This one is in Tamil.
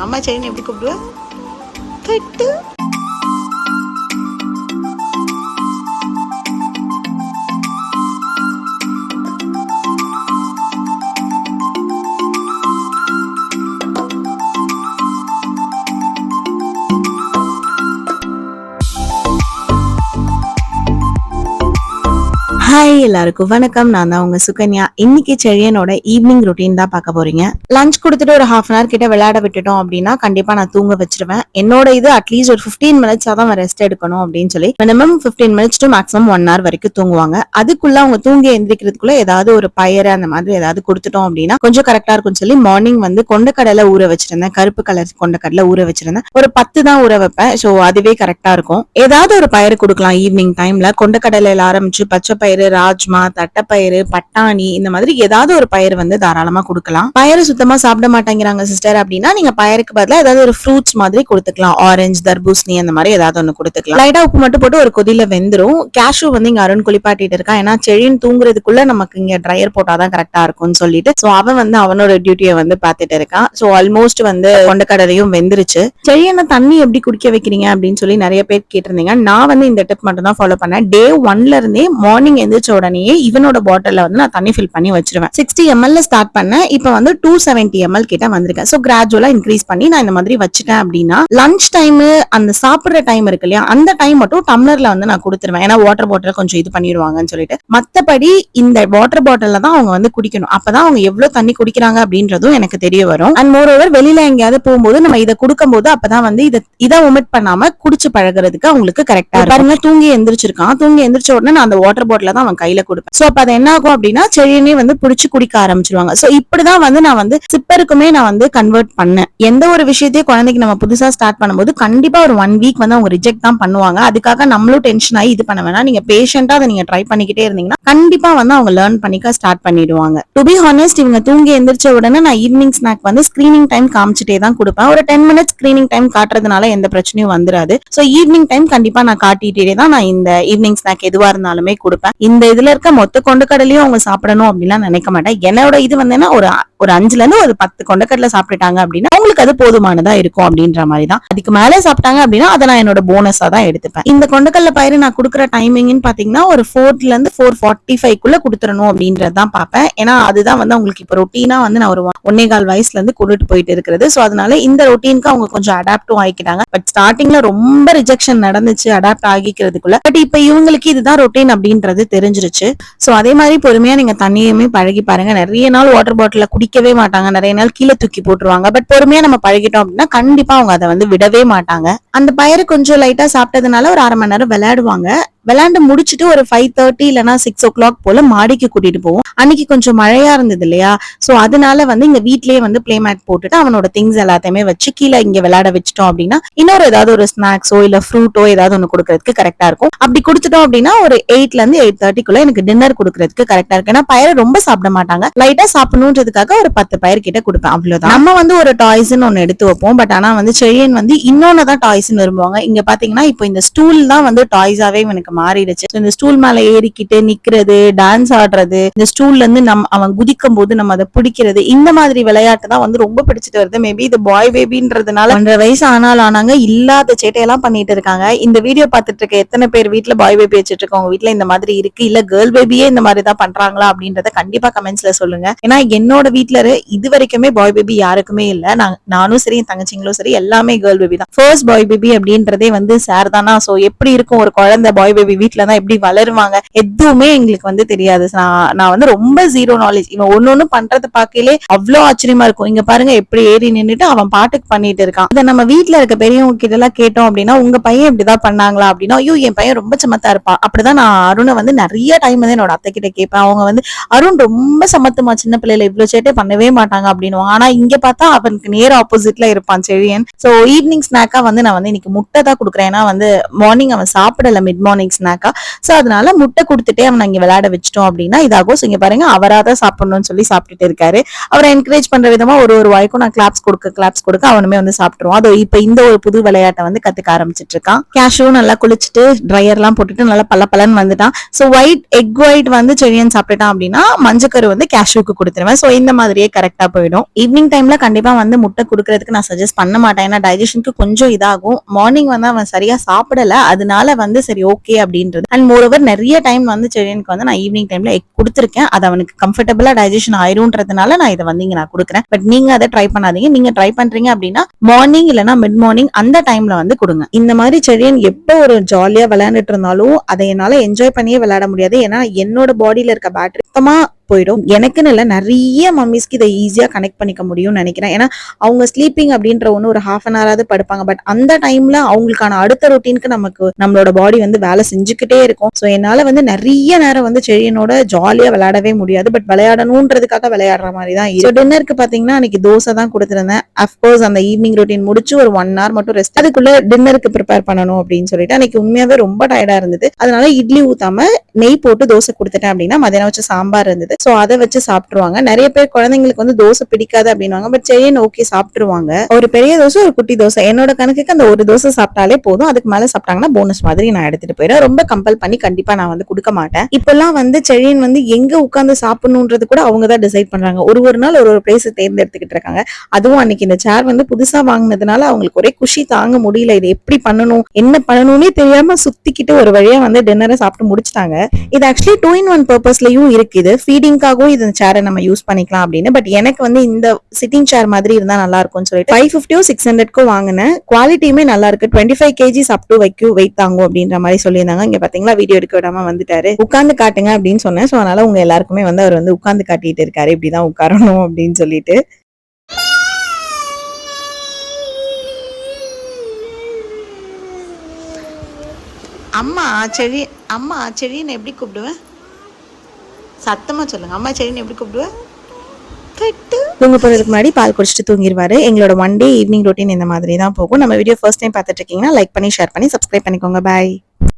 அம்மா செயின் எப்படி கூப்பிடுவ? கட்டு. ஹாய் எல்லாருக்கும் வணக்கம். நான் தான் உங்க சுகன்யா. இன்னைக்கு செழியனோட ஈவினிங் ரொட்டீன் தான் பார்க்க போறீங்க. லஞ்ச் கொடுத்துட்டு ஒரு ஹாஃப் அன் ஹவர் கிட்ட விளையாட விட்டுட்டோம் அப்படின்னா கண்டிப்பா நான் தூங்க வச்சிருவேன். என்னோட இது அட்லீஸ்ட் ஒரு 15 மினிட்ஸா தான் ரெஸ்ட் எடுக்கணும் அப்படின்னு சொல்லி minimum 15 minutes to maximum 1 hour வரைக்கும் தூங்குவாங்க. அதுக்குள்ள அவங்க தூங்கி எந்திரிக்கிறதுக்குள்ள ஏதாவது ஒரு பயறு அந்த மாதிரி ஏதாவது கொடுத்துட்டோம் அப்படின்னா கொஞ்சம் கரெக்டா இருக்கும்னு சொல்லி மார்னிங் வந்து கொண்டக்கடலை ஊற வச்சிருந்தேன். கருப்பு கலர் கொண்டக்கடலை ஊற வச்சிருந்தேன். ஒரு 10 தான் ஊற வைப்பேன். ஸோ அதுவே கரெக்டா இருக்கும். ஏதாவது ஒரு பயறு கொடுக்கலாம் ஈவினிங் டைம்ல. கொண்டக்கடலையில ஆரம்பிச்சு பச்சை பயிறு, ராஜ்மா, தட்டைப்பயிறு, பட்டாணி, இந்த மாதிரி ஏதாவது ஒரு பயிர் வந்து தாராளமா கொடுக்கலாம். பயறு சுத்தமா சாப்பிட மாட்டேங்கிறாங்க சிஸ்டர் அப்படின்னா நீங்க பயருக்கு பதிலா ஏதாவது ஒரு ஃப்ரூட்ஸ் மாதிரி கொடுத்துக்கலாம். ஆரஞ்சு, தர்பூசணி அந்த மாதிரி ஏதாவது ஒண்ணு கொடுத்துக்கலாம். லைட்டா உப்பு மட்டும் போட்டு ஒரு கொதியில வெந்துரும். கேஷ்யூ வந்து இங்க அருண் குளிப்பாட்டிட்டு இருக்கான். ஏன்னா செழியன் தூங்குறதுக்குள்ள நமக்கு இங்க ட்ரையர் போட்டாதான் கரெக்டா இருக்கும்னு சொல்லிட்டு சோ அவன் வந்து அவனோட டியூட்டியை வந்து பாத்துட்டு இருக்கான். சோ ஆல்மோஸ்ட் வந்து கொண்டக்கடலையும் வெந்துருச்சு. செழியனை தண்ணி எப்படி குடிக்க வைக்கிறீங்க அப்படின்னு சொல்லி நிறைய பேர் கேட்டிருந்தீங்க. நான் வந்து இந்த டிப் மட்டும் தான் ஃபாலோ பண்ணேன். டே 1ல இருந்தே மார்னிங் எந்திரிச்ச உடனே இவனோட பாட்டில்ல வந்து நான் தண்ணி ஃபில் பண்ணி வச்சிருவேன். 60 ml ஸ்டார்ட் பண்ணேன். இப்போ வந்து 270 ml கிட்ட வந்திருக்கேன். சோ கிராஜுவலா இன்க்ரீஸ் பண்ணி நான் இந்த மாதிரி வச்சுட்டேன் அப்படின்னா லஞ்ச் டைம் அந்த சாப்பிடுற டைம் இருக்கு இல்லையா, அந்த டைம் மட்டும் டம்ளர்ல வந்து நான் கொடுத்துருவேன். ஏன்னா வாட்டர் பாட்டில் கொஞ்சம் இது பண்ணிடுவாங்கன்னு சொல்லிட்டு. மத்தபடி இந்த வாட்டர் பாட்டில்ல தான் அவங்க வந்து குடிக்கணும். அப்பதான் அவங்க எவ்வளவு தண்ணி குடிக்கிறாங்க அப்படின்றதும் எனக்கு தெரிய வரும். அண்ட் மோர் ஓவர் வெளியில எங்கேயாவது போகும்போது நம்ம இதை கொடுக்கும் போது அப்பதான் வந்து இதை ஒமிட் பண்ணாம குடிச்சு பழகிறதுக்கு அவங்களுக்கு கரெக்டா பாருங்க. தூங்கி எந்திரிச்சிருக்கான். தூங்கி எந்திரிச்ச உடனே நான் அந்த வாட்டர் பாட்டில தான் அவன் கையில கொடுப்பேன். சோ அப்ப அது என்ன ஆகும் அப்படின்னா செழியனே வந்து பிடிச்சு குடிக்க ஆரம்பிச்சிருவாங்க. சோ இப்படிதான் வந்து நான் வந்து சிப்பருக்குமே நான் வந்து கன்வெர்ட் பண்ணேன். எந்த ஒரு விஷயத்தையும் குழந்தைக்கு நம்ம புதுசா ஸ்டார்ட் பண்ணும்போது கண்டிப்பா ஒரு 1 வீக் வந்து அவங்க ரிஜெக்ட் தான் பண்ணுவாங்க. அதுக்காக நம்மளும் டென்ஷன் ஆகி இது பண்ண வேணாம். நீங்க பேஷண்டா அதை நீங்க ட்ரை பண்ணிக்கிட்டே இருந்தீங்கன்னா கண்டிப்பா வந்து அவங்க லேர்ன் பண்ணிக்க ஸ்டார்ட் பண்ணிடுவாங்க. டு பி ஹானஸ்ட், இவங்க தூங்கி எந்திரிச்ச உடனே நான் ஈவினிங் ஸ்நாக் வந்து ஸ்கிரீனிங் டைம் காமிச்சிட்டே தான் கொடுப்பேன். ஒரு 10 மினிட்ஸ் ஸ்கிரீனிங் டைம் காட்டுறதுனால எந்த பிரச்சனையும் வந்துராது. சோ ஈவினிங் டைம் கண்டிப்பா நான் காட்டிட்டே தான் நான் இந்த ஈவினிங் ஸ்நாக் எதுவா இருந்தாலுமே கொடுப்பேன். இந்த இதுல இருக்க மொத்த கொண்டக்கடலையும் அவங்க சாப்பிடணும் அப்படின்லாம் நினைக்க மாட்டேன். என்னோட இது வந்து ஒரு 5ல இருந்து ஒரு 10 கொண்டக்கடலை சாப்பிட்டுட்டாங்க அப்படின்னா அவங்களுக்கு அது போதுமானதா இருக்கும் அப்படின்ற மாதிரி தான். அதுக்கு மேலே சாப்பிட்டாங்க அப்படின்னா அதை நான் என்னோட போனஸா தான் எடுத்துப்பேன். இந்த கொண்டக்கடலை பயிறு நான் கொடுக்குற டைமிங்னு பாத்தீங்கன்னா ஒரு 4ல இருந்து 4:45 கொடுத்துடணும் அப்படின்றதான் பார்ப்பேன். ஏன்னா அதுதான் வந்து அவங்களுக்கு இப்ப ரொட்டீனா வந்து நான் ஒரு 1.25 வயசுல இருந்து கொண்டுட்டு போயிட்டு இருக்கிறது. சோ அதனால இந்த ரொட்டீனுக்கு அவங்க கொஞ்சம் அடாப்டும் ஆகிக்கிட்டாங்க. பட் ஸ்டார்டிங்ல ரொம்ப ரிஜெக்ஷன் நடந்துச்சு அடாப்ட் ஆகிக்கிறதுக்குள்ள. பட் இப்ப இவங்களுக்கு இதுதான் ரொட்டீன் அப்படின்றது தெரிஞ்சிருச்சு. சோ அதே மாதிரி பொறுமையா நீங்க தண்ணியுமே பழகி பாருங்க. நிறைய நாள் வாட்டர் பாட்டில குடிக்கவே மாட்டாங்க. நிறைய நாள் கீழே தூக்கி போட்டுருவாங்க. பட் பொறுமையா நம்ம பழகிட்டோம் அப்படின்னா கண்டிப்பா அவங்க அதை வந்து விடவே மாட்டாங்க. அந்த பயிறு கொஞ்சம் லைட்டா சாப்பிட்டதுனால ஒரு 1/2 மணி நேரம் விளையாடுவாங்க. விளையாண்டு முடிச்சுட்டு ஒரு 5:30 இல்லைன்னா 6 o'clock போல மாடிக்கு கூட்டிட்டு போவோம். அன்னைக்கு கொஞ்சம் மழையா இருந்தது இல்லையா, சோ அதனால வந்து இங்க வீட்லயே வந்து பிளே மேட் போட்டுட்டு அவனோட திங்ஸ் எல்லாத்தையுமே வச்சு கீழே இங்க விளையாட வச்சுட்டோம் அப்படின்னா இன்னொரு ஏதாவது ஒரு ஸ்நாக்ஸோ இல்ல ஃப்ரூட்டோ ஏதாவது ஒண்ணு கொடுக்கறதுக்கு கரெக்டா இருக்கும். அப்படி கொடுத்துட்டோம் அப்படின்னா ஒரு 8ல இருந்து 8:30 எனக்கு டின்னர் கொடுக்கறதுக்கு கரெக்டா இருக்கு. ஏன்னா பயிரை ரொம்ப சாப்பிட மாட்டாங்க. லைட்டா சாப்பிடணுன்றதுக்காக ஒரு 10 பயிர் கிட்ட கொடுப்பேன். அவ்வளவுதான். நம்ம வந்து ஒரு டாய்ஸ்ன்னு ஒண்ணு எடுத்து வைப்போம். பட் ஆனா வந்து செழியன் வந்து இன்னொன்னுதான் டாய்ஸ்ன்னு விரும்புவாங்க. இங்க பாத்தீங்கன்னா இப்போ இந்த ஸ்டூல் தான் வந்து டாய்ஸாவே எனக்கு மாறிடுச்சு. இந்த ஸ்டூல் மேல ஏறிக்கிட்டு நிக்கிறது, டான்ஸ் ஆடுறது, இந்த ஸ்டூல்ல இருந்து அவன் குதிக்கும் போது நம்ம அதை பிடிக்கிறது, இந்த மாதிரி விளையாட்டு தான் வந்து ரொம்ப பிடிச்சிட்டு வருது. மேபி இது பாய் பேபின்றதுனால 1.5 வயசு ஆனாங்க இல்லாத சேட்டையெல்லாம் பண்ணிட்டு இருக்காங்க. இந்த வீடியோ பார்த்துட்டு இருக்க எத்தனை பேர் வீட்டுல பாய் பேபி வச்சுட்டு இருக்கோங்க, வீட்டுல இந்த மாதிரி இருக்கு இல்ல கேர்ள் பேபியே இந்த மாதிரி தான் பண்றாங்களா அப்படின்றத கண்டிப்பா கமெண்ட்ஸ்ல சொல்லுங்க. ஏன்னா என்னோட வீட்டுல இது வரைக்குமே பாய் பேபி யாருக்குமே இல்ல. நானும் சரி என் தங்கச்சிங்களும் சரி எல்லாமே கேர்ள் பேபி தான். ஃபர்ஸ்ட் பாய் பேபி அப்படின்றதே வந்து சார் தானா. சோ எப்படி இருக்கும் ஒரு குழந்தை பாய் பேபி வீட்டுல தான் எப்படி வளருவாங்க எதுவுமே எங்களுக்கு வந்து தெரியாது. நான் வந்து ரொம்ப ஜீரோ நாலேஜ். இவன் ஒன்னொன்னு பண்றதை பார்க்கலே அவ்வளவு ஆச்சரியமா இருக்கும். இங்க பாருங்க எப்படி ஏறி நின்னுட்டு அவன் பாட்டுக்கு பண்ணிட்டு இருக்கான். இதை நம்ம வீட்டுல இருக்க பெரியவங்க கிட்ட எல்லாம் கேட்டோம் அப்படின்னா உங்க பையன் இப்படிதான் பண்ணாங்களா அப்படின்னா ஐயோ என் பையன் ரொம்ப சமத்தா இருப்பான். அப்படிதான் நான் அருணை வந்து நிறைய டைம் வந்து என்னோட அத்தை கிட்ட கேட்பேன். அவங்க வந்து அருண் ரொம்ப சமத்துமா, சின்ன பிள்ளைல இவ்வளவு சேட்டே பண்ணவே மாட்டாங்க அப்படின்னு. ஆனா இங்க பார்த்தா அவனுக்கு நேர ஆப்போசிட்ல இருப்பான் செழியன். சோ ஈவினிங் ஸ்நாக்கா வந்து நான் வந்து இன்னைக்கு முட்டை தான் கொடுக்குறேன். ஏன்னா வந்து மார்னிங் அவன் சாப்பிடல மிட் மார்னிங் ஸ்நாக்கா. சோ அதனால முட்டை கொடுத்துட்டே அவனை இங்க விளையாட வச்சிட்டோம் அப்படின்னா இதாகும். இங்க பாருங்க அவராதான் சாப்பிடணும்னு சொல்லி சாப்பிட்டுட்டு இருக்காரு. அவரை என்கரேஜ் பண்ற விதமா ஒரு வாய்க்கும் நான் கிளாப்ஸ் கொடுக்க அவனுமே வந்து சாப்பிட்டுருவான். அது இப்ப இந்த ஒரு புது விளையாட்டை வந்து கத்துக்க ஆரம்பிச்சிட்டு இருக்கான். கேஷும் நல்லா குளிச்சுட்டு ட்ரையர் எல்லாம் போட்டுட்டு நல்லா பல்லன்னு வந்துட்டான். சோ எக் ஒயிட் வந்து செழியன் சாப்பிட்டுட்டான் அப்படின்னா மஞ்சக்கரு வந்து கேஷுக்கு கொடுத்துருவேன். சோ இந்த மாதிரியே கரெக்டா போயிடும். ஈவினிங் டைம்ல கண்டிப்பா வந்து முட்டை கொடுக்கறதுக்கு நான் சஜஸ்ட் பண்ண மாட்டேன். ஏன்னா டைஜஷனுக்கு கொஞ்சம் இதாகும். மார்னிங் வந்து அவன் சரியா சாப்பிடல, அதனால வந்து சரி ஓகே அப்படின்றது. அண்ட் மோரோவர் நிறைய டைம் வந்து செழியனுக்கு வந்து நான் ஈவினிங் டைம்ல எக் கொடுத்துருக்கேன். அது அவனுக்கு கம்ஃபர்டபுளா டைஜஷன் ஆயிரும்ன்றதுனால நான் இதை வந்து இங்க நான் கொடுக்குறேன். பட் நீங்க அதை ட்ரை பண்ணாதீங்க. நீங்க ட்ரை பண்றீங்க அப்படின்னா மார்னிங் இல்லைன்னா மிட் மார்னிங் அந்த டைம்ல வந்து கொடுங்க. இந்த மாதிரி செழியன் எப்போ ஒரு ஜாலியா விளையாண்டுட்டு இருந்தாலும் அதை என்னால என்ஜாய் பண்ணியே விளையாட முடியாது. ஏன்னா என்னோட பாடியில இருக்க பேட்டரி சுத்தமா போயிடும். எனக்குன்னு இல்ல, நிறைய மம்மிஸ்க்கு இதை ஈஸியா கனெக்ட் பண்ணிக்க முடியும்னு நினைக்கிறேன். ஏன்னா அவங்க ஸ்லீப்பிங் அப்படின்ற ஒண்ணு ஒரு ஹாஃப் அன் ஹவராவது படுப்பாங்க. பட் அந்த டைம்ல அவங்களுக்கான அடுத்த ரொட்டீனுக்கு நமக்கு நம்மளோட பாடி வந்து வேலை செஞ்சுக்கிட்டே இருக்கும். சோ என்னால வந்து நிறைய நேரம் வந்து செழியனோட ஜாலியா விளையாடவே முடியாது. பட் விளையாடணும்ன்றதுக்காக விளையாடுற மாதிரி தான். டின்னருக்கு பாத்தீங்கன்னா அன்னைக்கு தோசை தான் கொடுத்திருந்தேன். அப்கோர்ஸ் அந்த ஈவினிங் ரொட்டீன் முடிச்சு ஒரு 1 hour மட்டும் ரெஸ்ட், அதுக்குள்ள டின்னருக்கு ப்ரிப்பேர் பண்ணணும் அப்படின்னு சொல்லிட்டு அன்னைக்கு உண்மையாவே ரொம்ப டயர்டா இருந்தது. அதனால இட்லி ஊத்தாம நெய் போட்டு தோசை கொடுத்துட்டேன் அப்படின்னா மதியானம் வச்சு சாம்பார் இருந்தது. சோ அதை வச்சு சாப்பிட்டுருவாங்க. நிறைய பேர் குழந்தைங்களுக்கு வந்து தோசை பிடிக்காது அப்படின்வாங்க. பட் செழியன் ஓகே சாப்பிட்டுருவாங்க. ஒரு பெரிய தோசை ஒரு குட்டி தோசை, என்னோட கணக்குக்கு அந்த ஒரு தோசை சாப்பிட்டாலே போதும். அதுக்கு மேல சாப்பிட்டாங்கன்னா போனஸ் மாதிரி நான் எடுத்துட்டு போயிடுவேன். ரொம்ப கம்பல் பண்ணி கண்டிப்பா நான் வந்து கொடுக்க மாட்டேன். இப்பெல்லாம் வந்து செழியன் வந்து எங்க உட்கார்ந்து சாப்பிடணும்ன்றது கூட அவங்க தான் டிசைட் பண்றாங்க. ஒரு நாள் ஒரு பிளேஸ் தேர்ந்தெடுத்துக்கிட்டு இருக்காங்க. அதுவும் அன்னைக்கு இந்த சேர் வந்து புதுசா வாங்கினதுனால அவங்களுக்கு ஒரே குஷி தாங்க முடியல. இது எப்படி பண்ணணும் என்ன பண்ணணும்னே தெரியாம சுத்திக்கிட்டு ஒரு வழியா வந்து டின்னரை சாப்பிட்டு முடிச்சிட்டாங்க. இது ஆக்சுவலி 2-in-1 பர்பஸ்லயும் இருக்கு. இது ஃபீடிங்காகவும் இந்த சேரை நம்ம யூஸ் பண்ணிக்கலாம் அப்படின்னு. பட் எனக்கு வந்து இந்த சிட்டிங் சேர் மாதிரி இருந்தா நல்லா இருக்கும்னு சொல்லிட்டு 550 600 வாங்கினேன். குவாலிட்டியுமே நல்லா இருக்கு. 25 kgs அப் டு வெயிட் தாங்கும் அப்படின்ற மாதிரி சொல்லியிருந்தாங்க. இங்க பாத்தீங்களா வீடியோ எடுக்க விடாம வந்துட்டாரு. உட்கார்ந்து காட்டுங்க அப்படின்னு சொன்னேன். சோ அதனால உங்க எல்லாருக்குமே வந்து அவர் வந்து உட்கார்ந்து காட்டிட்டு இருக்காரு. இப்படிதான் உட்காரணும் அப்படின்னு சொல்லிட்டு. அம்மா செழியனை எப்படி கூப்பிடுவேன்? சத்தமா சொல்லுங்க. அம்மா செழியனை எப்படி கூப்பிடுவேன்? தூங்க போறதுக்கு முன்னாடி பால் குடிச்சிட்டு தூங்கிடுவாரு. எங்களோட 1 day ஈவினிங் ரொட்டீன் இந்த மாதிரி தான் போகும். நம்ம வீடியோ ஃபர்ஸ்ட் டைம் பார்த்துட்டு இருக்கீங்கன்னா லைக் பண்ணி ஷேர் பண்ணி சப்ஸ்கிரைப் பண்ணிக்கோங்க. பாய்.